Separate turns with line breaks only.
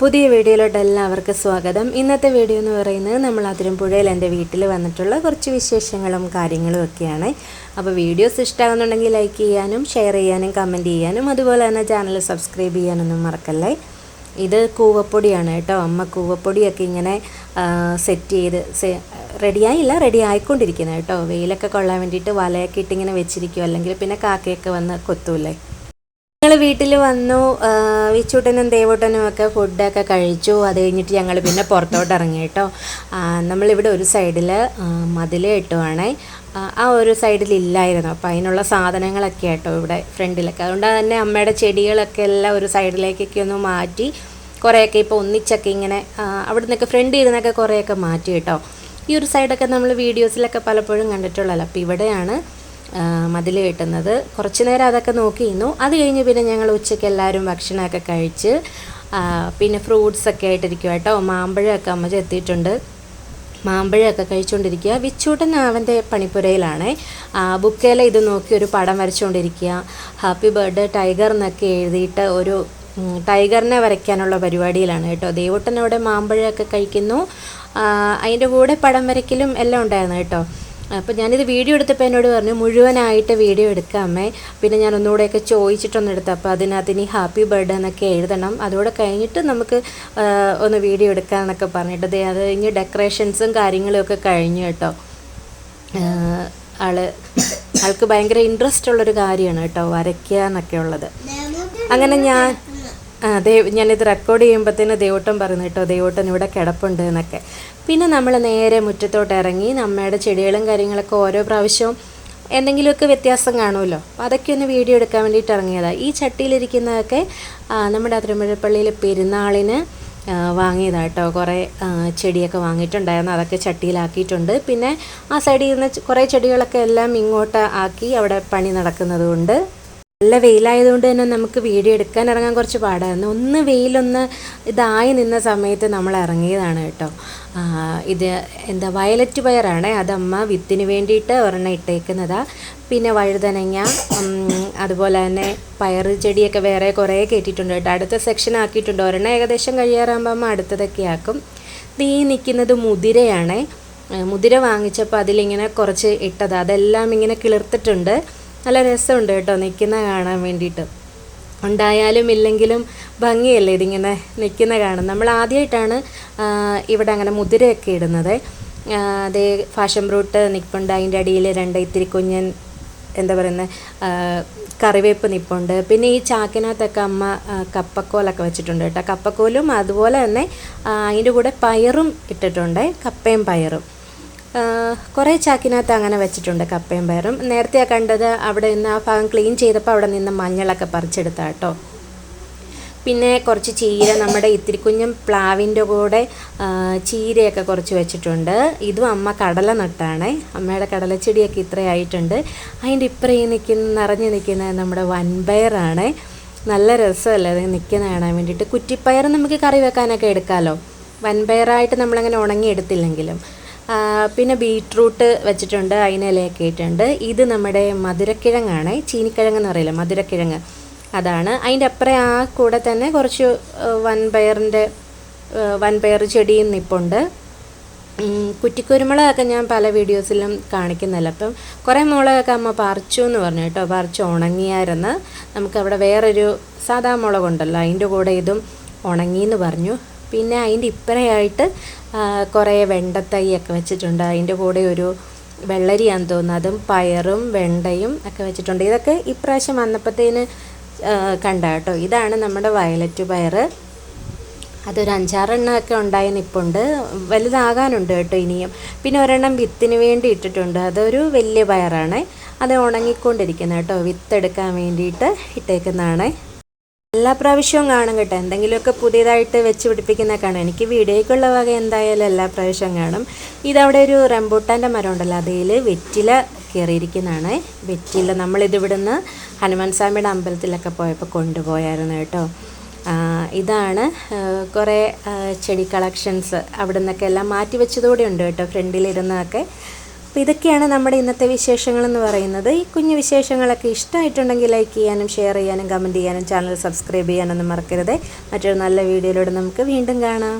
പുതിയ വീഡിയോയിലോട്ട് എല്ലാവർക്കും സ്വാഗതം. ഇന്നത്തെ വീഡിയോ എന്ന് പറയുന്നത് നമ്മൾ അതിരമ്പുഴയിൽ എൻ്റെ വീട്ടിൽ വന്നിട്ടുള്ള കുറച്ച് വിശേഷങ്ങളും കാര്യങ്ങളും ഒക്കെയാണ്. അപ്പോൾ വീഡിയോസ് ഇഷ്ടമാകുന്നുണ്ടെങ്കിൽ ലൈക്ക് ചെയ്യാനും ഷെയർ ചെയ്യാനും കമൻറ്റ് ചെയ്യാനും അതുപോലെ തന്നെ ചാനൽ സബ്സ്ക്രൈബ് ചെയ്യാനൊന്നും മറക്കല്ലേ. ഇത് കൂവപ്പൊടിയാണ് കേട്ടോ. അമ്മ കൂവപ്പൊടിയൊക്കെ ഇങ്ങനെ സെറ്റ് ചെയ്ത് റെഡി ആയിക്കൊണ്ടിരിക്കുന്നത് കേട്ടോ. വെയിലൊക്കെ കൊള്ളാൻ വേണ്ടിയിട്ട് വലയൊക്കെ ഇട്ടിങ്ങനെ വെച്ചിരിക്കും, അല്ലെങ്കിൽ പിന്നെ കാക്കയൊക്കെ വന്ന് കൊത്തൂല്ലേ. ഞങ്ങൾ വീട്ടിൽ വന്നു. വിച്ചൂട്ടനും ദേവൂട്ടനും ഒക്കെ ഫുഡൊക്കെ കഴിച്ചു. അത് കഴിഞ്ഞിട്ട് ഞങ്ങൾ പിന്നെ പുറത്തോട്ട് ഇറങ്ങി കേട്ടോ. നമ്മളിവിടെ ഒരു സൈഡിൽ മതിൽ കെട്ടുവാണേ, ആ ഒരു സൈഡിലില്ലായിരുന്നു. അപ്പോൾ അതിനുള്ള സാധനങ്ങളൊക്കെ കേട്ടോ ഇവിടെ ഫ്രണ്ടിലൊക്കെ. അതുകൊണ്ട് തന്നെ അമ്മയുടെ ചെടികളൊക്കെ എല്ലാം ഒരു സൈഡിലേക്കൊക്കെ ഒന്ന് മാറ്റി കുറേയൊക്കെ ഇപ്പോൾ ഒന്നിച്ചൊക്കെ ഇങ്ങനെ അവിടെ നിന്നൊക്കെ ഫ്രണ്ടിൽ ഇരുന്നൊക്കെ കുറേയൊക്കെ മാറ്റി കേട്ടോ. ഈ ഒരു സൈഡൊക്കെ നമ്മൾ വീഡിയോസിലൊക്കെ പലപ്പോഴും കണ്ടിട്ടുള്ളല്ലോ. അപ്പോൾ ഇവിടെയാണ് മതിൽ കെട്ടുന്നത്. കുറച്ച് നേരം അതൊക്കെ നോക്കിയിരുന്നു. അത് കഴിഞ്ഞ് പിന്നെ ഞങ്ങൾ ഉച്ചയ്ക്ക് എല്ലാവരും ഭക്ഷണമൊക്കെ കഴിച്ച് പിന്നെ ഫ്രൂട്ട്സൊക്കെ ആയിട്ടിരിക്കുക കേട്ടോ. മാമ്പഴമൊക്കെ അമ്മ ചെത്തിയിട്ടുണ്ട്. മാമ്പഴമൊക്കെ കഴിച്ചുകൊണ്ടിരിക്കുക. വിച്ചൂട്ടൻ അവൻ്റെ പണിപ്പുരയിലാണ്. ബുക്കേലെ ഇത് നോക്കി ഒരു പടം വരച്ചുകൊണ്ടിരിക്കുക. ഹാപ്പി ബർത്ത്ഡേ ടൈഗർ എന്നൊക്കെ എഴുതിയിട്ട് ഒരു ടൈഗറിനെ വരയ്ക്കാനുള്ള പരിപാടിയിലാണ് കേട്ടോ. ദേവൂട്ടൻ അവിടെ മാമ്പഴമൊക്കെ കഴിക്കുന്നു. അതിൻ്റെ കൂടെ പടം വരയ്ക്കലും എല്ലാം ഉണ്ടായിരുന്നു കേട്ടോ. അപ്പോൾ ഞാനിത് വീഡിയോ എടുത്തപ്പോൾ എന്നോട് പറഞ്ഞു മുഴുവനായിട്ട് വീഡിയോ എടുക്കാം അമ്മേ, പിന്നെ ഞാൻ ഒന്നുകൂടെയൊക്കെ ചോദിച്ചിട്ടൊന്നെടുത്തു. അപ്പോൾ അതിനകത്ത് ഇനി ഹാപ്പി ബർത്ത്ഡേ എന്നൊക്കെ എഴുതണം, അതുകൂടെ കഴിഞ്ഞിട്ട് നമുക്ക് ഒന്ന് വീഡിയോ എടുക്കാമെന്നൊക്കെ പറഞ്ഞിട്ട് അത് കഴിഞ്ഞ് ഡെക്കറേഷൻസും കാര്യങ്ങളുമൊക്കെ കഴിഞ്ഞു കേട്ടോ. ആൾക്ക് ഭയങ്കര ഇൻട്രസ്റ്റ് ഉള്ളൊരു കാര്യമാണ് കേട്ടോ വരയ്ക്കുക എന്നൊക്കെ ഉള്ളത്. അങ്ങനെ ഞാനിത് റെക്കോർഡ് ചെയ്യുമ്പോഴത്തേന് ദേവൂട്ടൻ പറയുന്നു കേട്ടോ, ദേവൂട്ടൻ ഇവിടെ കിടപ്പുണ്ട് എന്നൊക്കെ. പിന്നെ നമ്മൾ നേരെ മുറ്റത്തോട്ട് ഇറങ്ങി. അമ്മയുടെ ചെടികളും കാര്യങ്ങളൊക്കെ ഓരോ പ്രാവശ്യവും എന്തെങ്കിലുമൊക്കെ വ്യത്യാസം കാണുമല്ലോ, അപ്പോൾ അതൊക്കെ ഒന്ന് വീഡിയോ എടുക്കാൻ വേണ്ടിയിട്ട് ഇറങ്ങിയതാണ്. ഈ ചട്ടിയിലിരിക്കുന്നതൊക്കെ നമ്മുടെ അതിരമ്പുഴപ്പള്ളിയിൽ പെരുന്നാളിന് വാങ്ങിയതാണ് കേട്ടോ. കുറേ ചെടിയൊക്കെ വാങ്ങിയിട്ടുണ്ടായിരുന്നു, അതൊക്കെ ചട്ടിയിലാക്കിയിട്ടുണ്ട്. പിന്നെ ആ സൈഡിൽ നിന്ന് കുറേ ചെടികളൊക്കെ എല്ലാം ഇങ്ങോട്ട് ആക്കി അവിടെ പണി നടക്കുന്നത് കൊണ്ട് നല്ല വെയിലായതുകൊണ്ട് തന്നെ നമുക്ക് വീഡിയോ എടുക്കാൻ ഇറങ്ങാൻ കുറച്ച് പാടായിരുന്നു. വെയിലൊന്ന് ഇതായി നിന്ന സമയത്ത് നമ്മൾ ഇറങ്ങിയതാണ് കേട്ടോ. ഇത് വയലറ്റ് പയറാണ്, അതമ്മ വിത്തിന് വേണ്ടിയിട്ട് ഒരെണ്ണം ഇട്ടേക്കുന്നതാണ്. പിന്നെ വഴുതനങ്ങ, അതുപോലെ തന്നെ പയർ ചെടിയൊക്കെ വേറെ കുറേ കയറ്റിയിട്ടുണ്ട് കേട്ടോ. അടുത്ത സെക്ഷൻ ആക്കിയിട്ടുണ്ട്. ഒരെണ്ണം ഏകദേശം കഴിയാറാകുമ്പോൾ അമ്മ അടുത്തതൊക്കെ ആക്കും. ഈ നിൽക്കുന്നത് മുതിരയാണ്. മുതിര വാങ്ങിച്ചപ്പോൾ അതിലിങ്ങനെ കുറച്ച് ഇട്ടത്, അതെല്ലാം ഇങ്ങനെ കിളിർത്തിട്ടുണ്ട്. നല്ല രസമുണ്ട് കേട്ടോ നിൽക്കുന്ന കാണാൻ വേണ്ടിയിട്ട്. ഉണ്ടായാലും ഇല്ലെങ്കിലും ഭംഗിയല്ലേ ഇതിങ്ങനെ നിൽക്കുന്ന കാണാൻ. നമ്മൾ ആദ്യമായിട്ടാണ് ഇവിടെ അങ്ങനെ മുതിരയൊക്കെ ഇടുന്നത്. അതേ ഫാഷൻ ഫ്രൂട്ട് നിൽപ്പുണ്ട്, അതിൻ്റെ അടിയിൽ ഇത്തിരി കുഞ്ഞൻ കറിവേപ്പ് നിൽപ്പുണ്ട്. പിന്നെ ഈ ചാക്കിനകത്തൊക്കെ അമ്മ കപ്പക്കോലൊക്കെ വെച്ചിട്ടുണ്ട് കേട്ടോ. കപ്പക്കോലും അതുപോലെ തന്നെ അതിൻ്റെ കൂടെ പയറും ഇട്ടിട്ടുണ്ട്, കപ്പയും പയറും. കുറേ ചാക്കിനകത്ത് അങ്ങനെ വെച്ചിട്ടുണ്ട് കപ്പയും പയറും. നേരത്തെ കണ്ടത് അവിടെ നിന്ന് ആ ഭാഗം ക്ലീൻ ചെയ്തപ്പോൾ അവിടെ നിന്ന് മഞ്ഞളൊക്കെ പറിച്ചെടുത്താ കേട്ടോ. പിന്നെ കുറച്ച് ചീര, നമ്മുടെ ഇത്തിരി കുഞ്ഞും പ്ലാവിൻ്റെ കൂടെ ചീരയൊക്കെ കുറച്ച് വെച്ചിട്ടുണ്ട്. ഇതും അമ്മ കടല നട്ടാണ്. അമ്മയുടെ കടലച്ചെടിയൊക്കെ ഇത്രയായിട്ടുണ്ട്. അതിൻ്റെ ഇപ്പുറം നിറഞ്ഞു നിൽക്കുന്നത് നമ്മുടെ വൻപയറാണ്. നല്ല രസമല്ലേ അത് നിൽക്കുന്ന കാണാൻ വേണ്ടിയിട്ട്. കുറ്റിപ്പയർ നമുക്ക് കറി വെക്കാനൊക്കെ എടുക്കാമല്ലോ, വൻപയറായിട്ട് നമ്മളങ്ങനെ ഉണങ്ങി എടുത്തില്ലെങ്കിലും. പിന്നെ ബീട്രൂട്ട് വെച്ചിട്ടുണ്ട്, അതിനിലയൊക്കെ ഇട്ടുണ്ട്. ഇത് നമ്മുടെ മധുരക്കിഴങ്ങാണ്, ചീനിക്കിഴങ്ങെന്ന് പറയില്ല, മധുരക്കിഴങ്ങ് അതാണ്. അതിൻ്റെ അപ്പുറം ആ കൂടെ തന്നെ കുറച്ച് വൻപയർ ചെടിയും നിൽപ്പുണ്ട്. കുറ്റിക്കുരുമുളകൊക്കെ ഞാൻ പല വീഡിയോസിലും കാണിക്കുന്നില്ല. അപ്പം കുറേ മുളകൊക്കെ അമ്മ പറിച്ചു എന്ന് പറഞ്ഞു കേട്ടോ. പറിച്ച് ഉണങ്ങിയായിരുന്നു. നമുക്കവിടെ വേറൊരു സാധാ മുളകുണ്ടല്ലോ, അതിൻ്റെ കൂടെ ഇതും ഉണങ്ങിയെന്ന് പറഞ്ഞു. പിന്നെ അതിൻ്റെ ഇപ്പുറയായിട്ട് കുറേ വെണ്ടത്തൈയൊക്കെ വെച്ചിട്ടുണ്ട്. അതിൻ്റെ കൂടെ ഒരു വെള്ളരിയാന്ന് തോന്നുന്നു, അതും പയറും വെണ്ടയും ഒക്കെ വെച്ചിട്ടുണ്ട്. ഇതൊക്കെ ഇപ്രാവശ്യം വന്നപ്പോഴത്തേന് കണ്ട കേട്ടോ. ഇതാണ് നമ്മുടെ വയലറ്റ് പയർ. അതൊരു 5-6 എണ്ണമൊക്കെ ഉണ്ടായി നിൽപ്പുണ്ട്. വലുതാകാനുണ്ട് കേട്ടോ ഇനിയും. പിന്നെ ഒരെണ്ണം വിത്തിന് വേണ്ടി ഇട്ടിട്ടുണ്ട്, അതൊരു വലിയ പയറാണ്. അത് ഉണങ്ങിക്കൊണ്ടിരിക്കുന്നത് കേട്ടോ, വിത്തെടുക്കാൻ വേണ്ടിയിട്ട് ഇട്ടേക്കുന്നതാണ്. എല്ലാ പ്രാവശ്യവും കാണും കേട്ടോ, എന്തെങ്കിലുമൊക്കെ പുതിയതായിട്ട് വെച്ച് പിടിപ്പിക്കുന്ന കാണും. എനിക്ക് വീഡിയോയ്ക്കുള്ള വക എന്തായാലും എല്ലാ പ്രാവശ്യവും കാണും. ഇതവിടെ ഒരു റംബൂട്ടാൻ്റെ മരം ഉണ്ടല്ലോ, അതിൽ വെറ്റില കയറിയിരിക്കുന്നതാണ്. വെറ്റില നമ്മളിതിവിടുന്ന് ഹനുമാൻ സ്വാമിയുടെ അമ്പലത്തിലൊക്കെ പോയപ്പോൾ കൊണ്ടുപോയായിരുന്നു കേട്ടോ. ഇതാണ് കുറേ ചെടി കളക്ഷൻസ് അവിടെ നിന്നൊക്കെ എല്ലാം മാറ്റി വെച്ചതോടെ ഉണ്ട് കേട്ടോ ഫ്രണ്ടിലിരുന്നതൊക്കെ. അപ്പോൾ ഇതൊക്കെയാണ് നമ്മുടെ ഇന്നത്തെ വിശേഷങ്ങളെന്ന് പറയുന്നത്. ഈ കുഞ്ഞു വിശേഷങ്ങളൊക്കെ ഇഷ്ടമായിട്ടുണ്ടെങ്കിൽ ലൈക്ക് ചെയ്യാനും ഷെയർ ചെയ്യാനും കമൻറ്റ് ചെയ്യാനും ചാനൽ സബ്സ്ക്രൈബ് ചെയ്യാനൊന്നും മറക്കരുത്. മറ്റൊരു നല്ല വീഡിയോയിലൂടെ നമുക്ക് വീണ്ടും കാണാം.